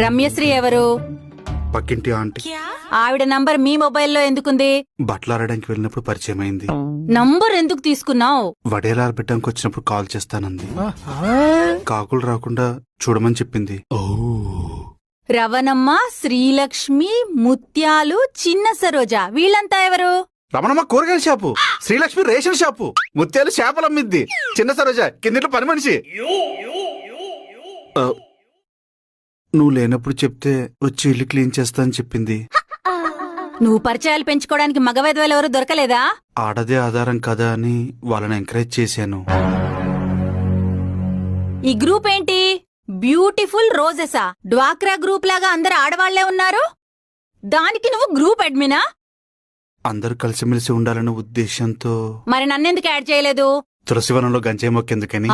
రమ్యశ్రీ ఎవరు? పక్కింటి ఆంటీ. ఆవిడ నంబర్ మీ మొబైల్లో ఎందుకుంది? బట్టలాడడానికి వెళ్ళినప్పుడు పరిచయం అయింది. నంబర్ ఎందుకు తీసుకున్నావు? వడేలాలు పెట్టడానికి వచ్చినప్పుడు కాల్ చేస్తానంది. కాకులు రాకుండా చూడమని చెప్పింది. రవణమ్మ, శ్రీలక్ష్మి, ముత్యాలు, చిన్న సరోజ వీళ్ళంతా ఎవరు? రమణమ్మ కూరగాయల షాపు, శ్రీలక్ష్మి రేషన్ షాపు, ముత్యాలు చేపలు అమ్మిద్ది, చిన్న సరోజ కిందిట్లో పని మనిషి. నువ్వు లేనప్పుడు చెప్తే వచ్చి ఇల్లు క్లీన్ చేస్తా అని చెప్పింది. నువ్వు పరిచయాలు పెంచుకోవడానికి మగవేదవాళ్ళు ఎవరు దొరకలేదా? ఆడదే ఆధారం కదా అని వాళ్ళని ఎంకరేజ్ చేశాను. ఈ గ్రూప్ ఏంటి? బ్యూటిఫుల్ రోజెసా? డ్వాక్రా గ్రూప్ లాగా అందరు ఆడవాళ్లే ఉన్నారు. దానికి నువ్వు గ్రూప్ అడ్మినా? అందరూ కలిసిమెలిసి ఉండాలన్న ఉద్దేశంతో. మరి నన్నెందుకు యాడ్ చేయలేదు? తులసివనంలో గంజాయి మొక్కేందుకని.